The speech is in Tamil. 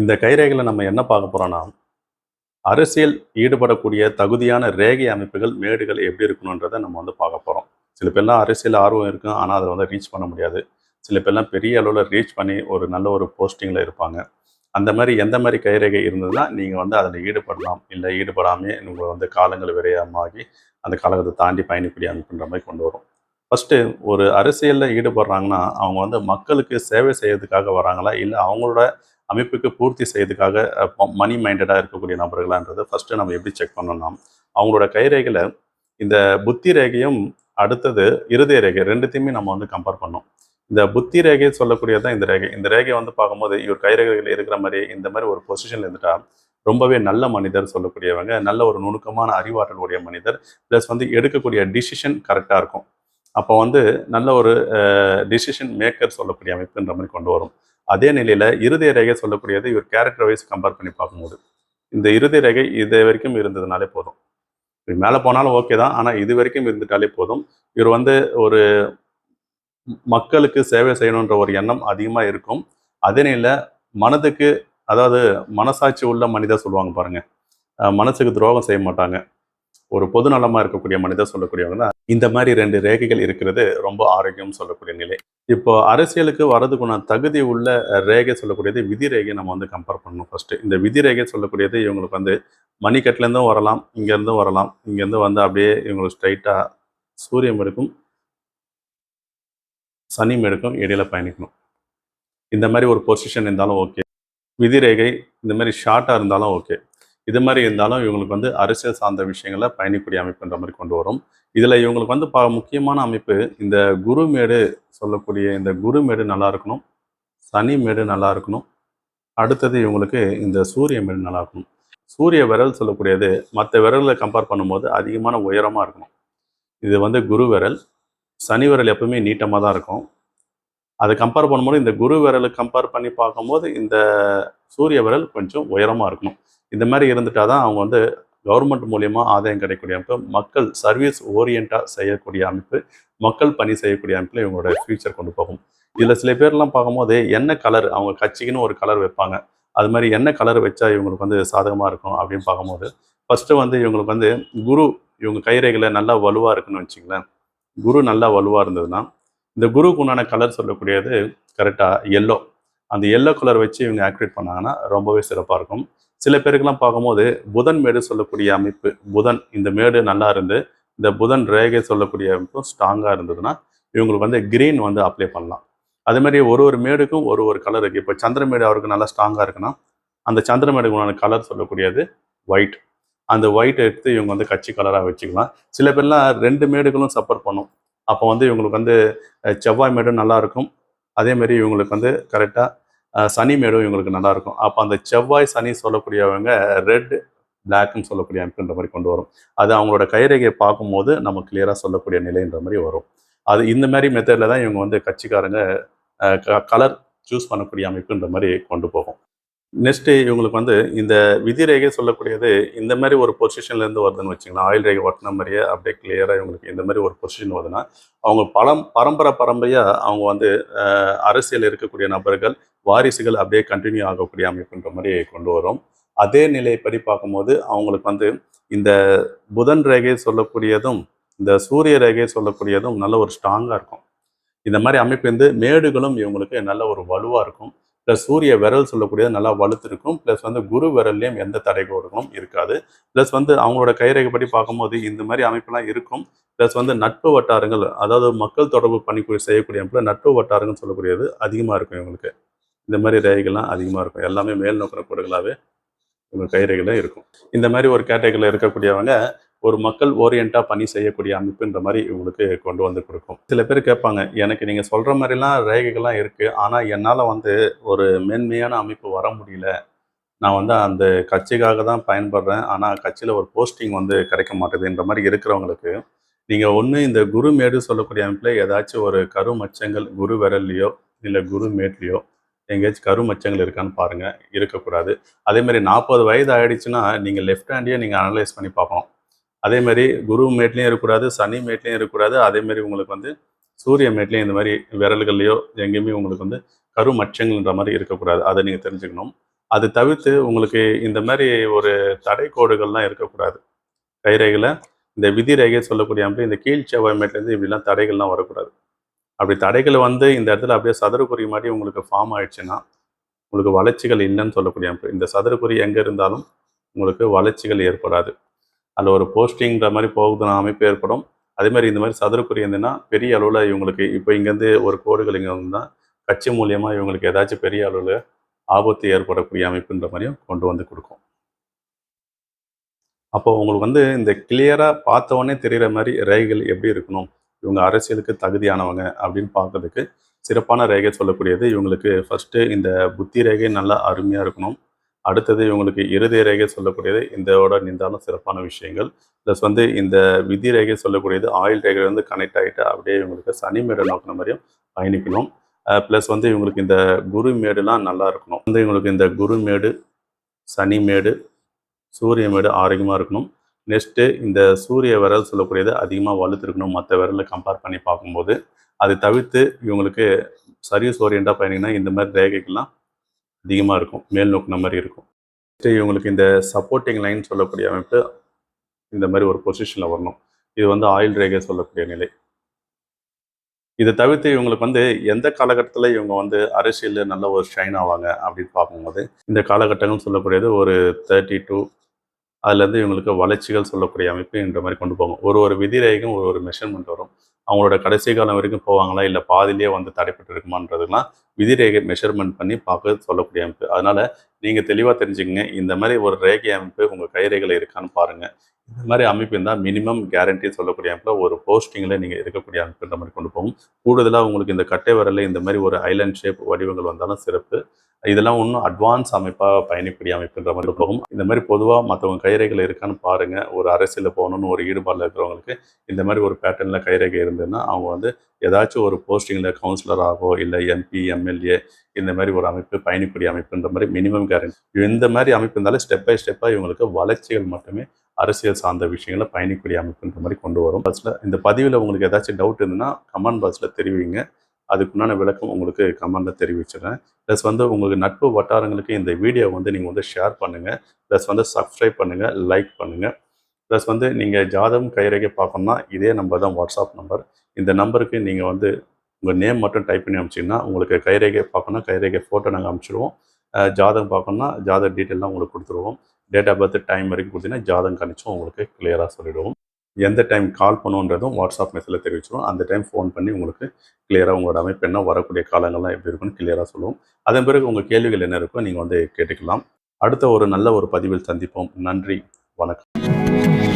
இந்த கைரேகையில நம்ம என்ன பார்க்க போறோம்னா, அரசியல் ஈடுபடக்கூடிய தகுதியான ரேகை அமைப்புகள், மேடுகள் எப்படி இருக்கணுன்றத நம்ம பார்க்க போறோம். சில பேர்லாம் அரசியல் ஆர்வம் இருக்கும். ஆனா, அதில ரீச் பண்ண முடியாது. சில பேர்லாம் பெரிய அளவுல ரீச் பண்ணி ஒரு நல்ல ஒரு போஸ்டிங்கில இருப்பாங்க. அந்த மாரி எந்த மாரி கைரேகை இருந்ததுன்னா, நீங்க அதில ஈடுபடலாம். இல்ல ஈடுபடாமயே உங்க காலங்கள் விரயமாகி, அந்த காலகட்டத்த தாண்டி பயணிக்கக்கூடிய அமைப்புன்ற மாரி கொண்டு வரும். ஃபர்ஸ்ட்டு ஒரு அரசியல்ல ஈடுபடுறாங்கன்னா, அவங்க மக்களுக்கு சேவை செய்யறதுக்காக வராங்களா? இல்ல அவங்களோட அமைப்புக்கு பூர்த்தி செய்யறதுக்காக மனி மைண்டடா இருக்கக்கூடிய நபர்களான்றத ஃபர்ஸ்ட்டு நம்ம எப்படி செக் பண்ணணும்னா, அவங்களோட கைரேகையில இந்த புத்தி ரேகையும், அடுத்தது இருதய ரேகை 2த்தையுமே நம்ம கம்பேர் பண்ணணும். இந்த புத்தி ரேகை சொல்லக்கூடியது தான் இந்த ரேகை. இந்த ரேகை பார்க்கும்போது, இவர் கைரேகையில இருக்கிற மாரி, இந்த மாரி ஒரு பொசிஷன்ல இருந்துட்டா, ரொம்பவே நல்ல மனிதர் சொல்லக்கூடியவங்க. நல்ல ஒரு நுணுக்கமான அறிவாற்றல் உடைய மனிதர். பிளஸ் எடுக்கக்கூடிய டிசிஷன் கரெக்ட்டா இருக்கும். அப்போ நல்ல ஒரு டிசிஷன் மேக்கர் சொல்லக்கூடிய அமைப்புன்ற மாரி கொண்டு வரும். அதே நிலையில இருதய ரேகை சொல்லக்கூடியது இவர் கேரக்டர் வைஸ் கம்பேர் பண்ணி பார்க்கும்போது, இந்த இருதய ரேகை இது வரைக்கும் இருந்ததுனாலே போதும். மேல போனாலும் ஓகே தான். ஆனா இதுவரைக்கும் இருந்துட்டாலே போதும். இவர் ஒரு மக்களுக்கு சேவை செய்யணுன்ற ஒரு எண்ணம் அதிகமா இருக்கும். அதே நிலையில மனதுக்கு, அதாவது மனசாட்சி உள்ள மனிதர் சொல்லுவாங்க பாருங்க. மனசுக்கு துரோகம் செய்ய மாட்டாங்க. ஒரு பொது நலமா இருக்கக்கூடிய மனிதர் சொல்லக்கூடியவங்க தான். இந்த மாரி 2 ரேகைகள் இருக்கிறது ரொம்ப ஆரோக்கியம் சொல்லக்கூடிய நிலை. இப்போ அரசியலுக்கு வரதுக்குண்டான தகுதி உள்ள ரேகை சொல்லக்கூடியது விதி ரேகை நம்ம கம்பேர் பண்ணணும் ஃபர்ஸ்ட்டு. இந்த விதி ரேகை சொல்லக்கூடியது இவங்களுக்கு மணிக்கட்டுலேருந்தும் வரலாம், இங்கேருந்தும் வரலாம். இங்கேருந்து அப்படியே இவங்களுக்கு ஸ்ட்ரைட்டா சூரிய மேடுக்கும், சனி மேடுக்கும் இடையில பயணிக்கணும். இந்த மாரி ஒரு பொசிஷன் இருந்தாலும் ஓகே. விதி ரேகை இந்த மாரி ஷார்ட்டா இருந்தாலும் ஓகே. இது மாரி இருந்தாலும் இவங்களுக்கு அரசியல் சார்ந்த விஷயங்கள பயணிக்கக்கூடிய அமைப்புன்ற மாரி கொண்டு வரும். இதில இவங்களுக்கு முக்கியமான அமைப்பு இந்த குருமேடு சொல்லக்கூடிய இந்த குருமேடு நல்லா இருக்கணும். சனி மேடு நல்லா இருக்கணும். அடுத்தது இவங்களுக்கு இந்த சூரிய மேடு நல்லா இருக்கணும். சூரிய விரல் சொல்லக்கூடியது மத்த விரல்கள கம்பேர் பண்ணும்போது அதிகமான உயரமா இருக்கணும். இது குரு விரல். சனி விரல் எப்பவுமே நீட்டமா தான் இருக்கும். அத கம்பேர் பண்ணும்போது இந்த குரு விரல கம்பேர் பண்ணி பார்க்கும்போது, இந்த சூரிய விரல் கொஞ்சம் உயரமா இருக்கணும். இந்த மாரி இருந்துட்டா தான் அவங்க கவர்மெண்ட் மூலியமா ஆதாயம் கிடைக்கக்கூடிய அமைப்பு, மக்கள் சர்வீஸ் ஓரியன்ட்டா செய்யக்கூடிய அமைப்பு, மக்கள் பணி செய்யக்கூடிய அமைப்புல இவங்களோட ஃபியூச்சர் கொண்டு போகும். இதுல சில பேர்லாம் பார்க்கும்போது, என்ன கலர் அவங்க கட்சிக்குன்னு ஒரு கலர் வைப்பாங்க. அது மாரி என்ன கலர் வச்சா இவங்களுக்கு சாதகமா இருக்கும் அப்படின்னு பார்க்கும்போது, ஃபர்ஸ்ட்டு இவங்களுக்கு குரு இவங்க கைரேகையில நல்லா வலுவா இருக்குன்னு வச்சுக்கங்களேன். குரு நல்லா வலுவா இருந்ததுன்னா, இந்த குருவுக்கு உண்டான கலர் சொல்லக்கூடியது கரெக்டா எல்லோ. அந்த எல்லோ கலர் வச்சு இவங்க ஆக்டிவேட் பண்ணாங்கன்னா ரொம்பவே சிறப்பா இருக்கும். சில பேருக்கெல்லாம் பார்க்கும்போது புதன் மேடு சொல்லக்கூடிய அமைப்பு, புதன் இந்த மேடு நல்லா இருந்து, இந்த புதன் ரேகை சொல்லக்கூடிய அமைப்பும் ஸ்ட்ராங்கா இருந்ததுன்னா, இவங்களுக்கு கிரீன் அப்ளை பண்ணலாம். அதே மாரி ஒரு ஒரு மேடுக்கும் ஒரு ஒரு கலர் இருக்கு. இப்போ சந்திரமேடு அவருக்கு நல்லா ஸ்ட்ராங்கா இருக்குன்னா, அந்த சந்திரமேடுக்கு உண்டான கலர் சொல்லக்கூடியது ஒயிட். அந்த ஒயிட் எடுத்து இவங்க கட்சி கலரா வச்சுக்கலாம். சில பேர்லாம் 2 மேடுகளும் சப்போர்ட் பண்ணும். அப்போ இவங்களுக்கு செவ்வாய் மேடும் நல்லாயிருக்கும். அதேமாரி இவங்களுக்கு கரெக்ட்டா சனி மேடும் இவங்களுக்கு நல்லாயிருக்கும். அப்போ அந்த செவ்வாய், சனி சொல்லக்கூடியவங்க ரெட், பிளாக்ன்னு சொல்லக்கூடிய அமைப்புன்ற மாரி கொண்டு வரும். அது அவங்களோட கைரேகைய பார்க்கும்போது நம்ம கிளியரா சொல்லக்கூடிய நிலைன்ற மாரி வரும். அது இந்த மாரி மெத்தட்ல தான் இவங்க கட்சிக்காரங்க கலர் சூஸ் பண்ணக்கூடிய அமைப்புன்ற மாரி கொண்டு போகும். நெக்ஸ்ட்டு இவங்களுக்கு இந்த விதி ரேகை சொல்லக்கூடியது இந்த மாரி ஒரு பொசிஷன்லேருந்து வருதுன்னு வச்சுக்கங்களேன். ஆயில் ரேகை ஒட்டுன மாரியே அப்படியே கிளியரா இவங்களுக்கு இந்த மாரி ஒரு பொசிஷன் வருதுன்னா, அவங்க பரம்பரையா அவங்க அரசியல் இருக்கக்கூடிய நபர்கள், வாரிசுகள் அப்படியே கன்டின்யூ ஆகக்கூடிய அமைப்புன்ற மாரி கொண்டு வரும். அதே நிலைப்படி பார்க்கும்போது, அவங்களுக்கு இந்த புதன் ரேகை சொல்லக்கூடியதும், இந்த சூரிய ரேகை சொல்லக்கூடியதும் நல்ல ஒரு ஸ்ட்ராங்கா இருக்கும். இந்த மாரி அமைப்பு மேடுகளும் இவங்களுக்கு நல்ல ஒரு வலுவா இருக்கும். பிளஸ் சூரிய விரல் சொல்லக்கூடியது நல்லா வலுத்திருக்கும். பிளஸ் குரு விரல்லயும் எந்த தடைகோடுகளும் இருக்காது. பிளஸ் அவங்களோட கைரேகைப்படி பார்க்கும்போது இந்த மாரி அமைப்புலாம் இருக்கும். பிளஸ் நட்பு வட்டாரங்கள், அதாவது மக்கள் தொடர்பு செய்யக்கூடிய அமைப்புல நட்பு வட்டாரங்கள்னு சொல்லக்கூடியது அதிகமா இருக்கும் இவங்களுக்கு. இந்த மாரி ரேகைகள்லாம் அதிகமா இருக்கும். எல்லாமே மேல் நோக்கின கோடுகளாவே உங்க கைரேகையில இருக்கும். இந்த மாரி ஒரு கேட்டகரியில இருக்கக்கூடியவங்க, ஒரு மக்கள் ஓரியன்ட்டா பணி செய்யக்கூடிய அமைப்புன்ற மாரி இவங்களுக்கு கொண்டு கொடுக்கும். சில பேர் கேட்பாங்க, எனக்கு நீங்க சொல்ற மாரிலாம் ரேகைகள்லாம் இருக்கு. ஆனா என்னால ஒரு மேன்மையான அமைப்பு வர முடியல. நான் அந்த கட்சிக்காக தான் பயன்படுறேன். ஆனா கட்சியில ஒரு போஸ்டிங் கிடைக்க மாட்டேதுன்ற மாரி இருக்கிறவங்களுக்கு, நீங்க ஒண்ணு இந்த குரு மேடு சொல்லக்கூடிய அமைப்புல ஏதாச்சும் ஒரு கரு மச்சங்கள் குரு விரல்லயோ, இல்ல குரு மேட்லயோ எங்கேயாச்சும் கரு மச்சங்கள் இருக்கான்னு பாருங்க. இருக்கக்கூடாது. அதேமாரி 40 வயது ஆயிடுச்சுன்னா, நீங்க லெஃப்ட் ஹேண்டையே நீங்க அனலைஸ் பண்ணி பார்க்கணும். அதேமாரி குரு மேட்லயும் இருக்கக்கூடாது, சனி மேட்லயும் இருக்கக்கூடாது. அதேமாரி உங்களுக்கு சூரிய மேட்லயும் இந்த மாரி விரல்கள்லயோ எங்கேயுமே உங்களுக்கு கரு மச்சங்கள்ன்ற மாரி இருக்கக்கூடாது. அத நீங்க தெரிஞ்சுக்கணும். அது தவிர்த்து உங்களுக்கு இந்த மாதிரி ஒரு தடை கோடுகள்லாம் இருக்கக்கூடாது. கைரேகையில் இந்த விதி ரேகை சொல்லக்கூடிய அமைப்பு இந்த கீழ் செவ்வாய்மேட்லேருந்து இப்படிலாம் தடைகள்லாம் வரக்கூடாது. அப்படி தடைகள் வந்து இந்த இடத்துல அப்படியே சதுரக்குறி மாதிரி உங்களுக்கு ஃபார்ம் ஆயிடுச்சுன்னா உங்களுக்கு வளர்ச்சிகள் இல்லைன்னு சொல்லக்கூடிய அமைப்பு. இந்த சதுரக்குறி எங்கே இருந்தாலும் உங்களுக்கு வளர்ச்சிகள் ஏற்படாது. அதில் ஒரு போஸ்டிங்கிற மாதிரி போகுதுன்னா அமைப்பு ஏற்படும். அதே மாதிரி இந்த மாதிரி சதுரக்குறி இருந்ததுன்னா பெரிய அளவில் இவங்களுக்கு இப்போ இங்கேருந்து ஒரு கோடுகள் இங்கே வந்தால் கட்சி மூலியமாக இவங்களுக்கு ஏதாச்சும் பெரிய அளவில் ஆபத்து ஏற்படக்கூடிய அமைப்புன்ற மாதிரியும் கொண்டு வந்து கொடுக்கும். அப்போ உங்களுக்கு வந்து இந்த கிளியராக பார்த்தவொடனே தெரிகிற மாதிரி ரேகைகள் எப்படி இருக்கணும், இவங்க அரசியலுக்கு தகுதியானவங்க அப்படின்னு பார்க்கறதுக்கு சிறப்பான ரேகை சொல்லக்கூடியது இவங்களுக்கு ஃபஸ்ட்டு இந்த புத்தி ரேகை நல்லா அருமையாக இருக்கணும். அடுத்தது இவங்களுக்கு இருதய ரேகை சொல்லக்கூடியது இதோட நின்றாலும் சிறப்பான விஷயங்கள். ப்ளஸ் வந்து இந்த விதி ரேகை சொல்லக்கூடியது ஆயுள் ரேகை வந்து கனெக்ட் ஆகிட்டு அப்படியே இவங்களுக்கு சனி மேடை நோக்கின மாதிரியும் பயணிக்கணும். ப்ளஸ் வந்து இவங்களுக்கு இந்த குரு மேடுலாம் நல்லா இருக்கணும். வந்து இவங்களுக்கு இந்த குரு மேடு, சனி மேடு, சூரிய மேடு ஆரோக்கியமாக இருக்கணும். நெக்ஸ்ட்டு இந்த சூரிய விரல் சொல்லக்கூடியது அதிகமாக வலுத்திருக்கணும் மற்ற விரலில் கம்பேர் பண்ணி பார்க்கும்போது. அதை தவிர்த்து இவங்களுக்கு சர்வீஸ் ஓரியண்டாக பயணிங்கன்னா இந்த மாதிரி ரேகைகள்லாம் அதிகமாக இருக்கும், மேல் நோக்கின மாதிரி இருக்கும். இவங்களுக்கு இந்த சப்போர்ட்டிங் லைன் சொல்லக்கூடிய அமைப்பு இந்த மாதிரி ஒரு பொசிஷனில் வரணும். இது வந்து ஆயுள் ரேகை சொல்லக்கூடிய நிலை. இதை தவிர்த்து இவங்களுக்கு வந்து எந்த காலகட்டத்தில் இவங்க வந்து அரசியலில் நல்ல ஒரு ஷைன் ஆவாங்க அப்படின்னு பார்க்கும்போது இந்த காலகட்டங்கள் சொல்லக்கூடியது ஒரு 32 அதுலேருந்து இவங்களுக்கு வளர்ச்சிகள் சொல்லக்கூடிய அமைப்பு என்ற மாதிரி கொண்டு போகும். ஒரு விதி ரேகைக்கும் ஒரு மெஷர்மெண்ட் வரும். அவங்களோட கடைசி காலம் வரைக்கும் போவாங்களா இல்லை பாதிலேயே வந்து தடைப்பட்டு இருக்குமான்றதுலாம் விதி ரேகை மெஷர்மெண்ட் பண்ணி பார்க்க சொல்லக்கூடிய அமைப்பு. அதனால் நீங்கள் தெளிவாக தெரிஞ்சுக்கங்க, இந்த மாதிரி ஒரு ரேகை அமைப்பு உங்கள் கைரேகையில் இருக்கான்னு பாருங்கள். இந்த மாதிரி அமைப்பு இருந்தால் மினிமம் கேரண்டி சொல்லக்கூடிய அமைப்பில் ஒரு போஸ்டிங்கில் நீங்கள் இருக்கக்கூடிய அமைப்புன்ற மாதிரி கொண்டு போகும். கூடுதலாக உங்களுக்கு இந்த கட்டை விரலில் இந்த மாதிரி ஒரு ஐலண்ட் ஷேப் வடிவங்கள் வந்தாலும் சிறப்பு. இதெல்லாம் இன்னும் அட்வான்ஸ் அமைப்பாக பயணிக்கூடிய அமைப்புன்ற மாதிரி போகும். இந்த மாதிரி பொதுவாக மற்றவங்க கைரேகையில் இருக்கான்னு பாருங்கள். ஒரு அரசியலில் போகணுன்னு ஒரு ஈடுபாடில் இருக்கிறவங்களுக்கு இந்த மாதிரி ஒரு பேட்டர்னில் கைரேகை இருந்ததுன்னா அவங்க வந்து ஏதாச்சும் ஒரு போஸ்டிங்கில் கவுன்சிலராகவோ இல்லை எம்பி, எம்எல்ஏ இந்த மாதிரி ஒரு அமைப்பு பயணிக்கூடிய அமைப்புன்ற மாதிரி மினிமம் கேரண்டி. இந்த மாதிரி அமைப்பு இருந்தாலும் ஸ்டெப் பை ஸ்டெப்பாக இவங்களுக்கு வளர்ச்சிகள் மட்டுமே அரசியல் சார்ந்த விஷயங்களை பயணிக்கூடிய அமைப்புன்ற மாதிரி கொண்டு வரும். ஃபஸ்ட்டில் இந்த பதிவில் உங்களுக்கு ஏதாச்சும் டவுட் இருந்ததுன்னா கமெண்ட் பாக்ஸில் தெரிவிங்க. அதுக்குண்டான விளக்கம் உங்களுக்கு கமெண்டில் தெரிவிச்சிடுறேன். ப்ளஸ் வந்து உங்களுக்கு நட்பு வட்டாரங்களுக்கு இந்த வீடியோ வந்து நீங்கள் வந்து ஷேர் பண்ணுங்கள். ப்ளஸ் வந்து சப்ஸ்கிரைப் பண்ணுங்கள், லைக் பண்ணுங்கள். ப்ளஸ் வந்து நீங்கள் ஜாதகம் கைரேகை பார்க்கணும்னா இதே நம்பர் தான் வாட்ஸ்அப் நம்பர். இந்த நம்பருக்கு நீங்கள் வந்து உங்கள் நேம் மட்டும் டைப் பண்ணி அனுப்பிச்சிங்கன்னா உங்களுக்கு கைரேகை பார்க்கணுன்னா கைரேகை ஃபோட்டோ நாங்கள் அனுப்பிச்சிடுவோம். ஜாதகம் பார்க்கணுன்னா ஜாதக டீட்டெயிலாம் உங்களுக்கு கொடுத்துருவோம். டேட் ஆஃப் பர்த் டைம் வரைக்கும் கொடுத்தீங்கன்னா ஜாதகம் கணிச்சும் உங்களுக்கு கிளியராக சொல்லிவிடுவோம். எந்த டைம் கால் பண்ணுன்றதும் வாட்ஸ்அப் மெசேஜில் தெரிவிச்சிடும். அந்த டைம் ஃபோன் பண்ணி உங்களுக்கு கிளியராக உங்களோட அமைப்பு என்ன, வரக்கூடிய காலங்கள்லாம் எப்படி இருக்குன்னு கிளியராக சொல்லுவோம். அதன் பிறகு உங்கள் கேள்விகள் என்ன இருக்கோ நீங்கள் வந்து கேட்டுக்கலாம். அடுத்த ஒரு நல்ல ஒரு பதிவில் சந்திப்போம். நன்றி, வணக்கம்.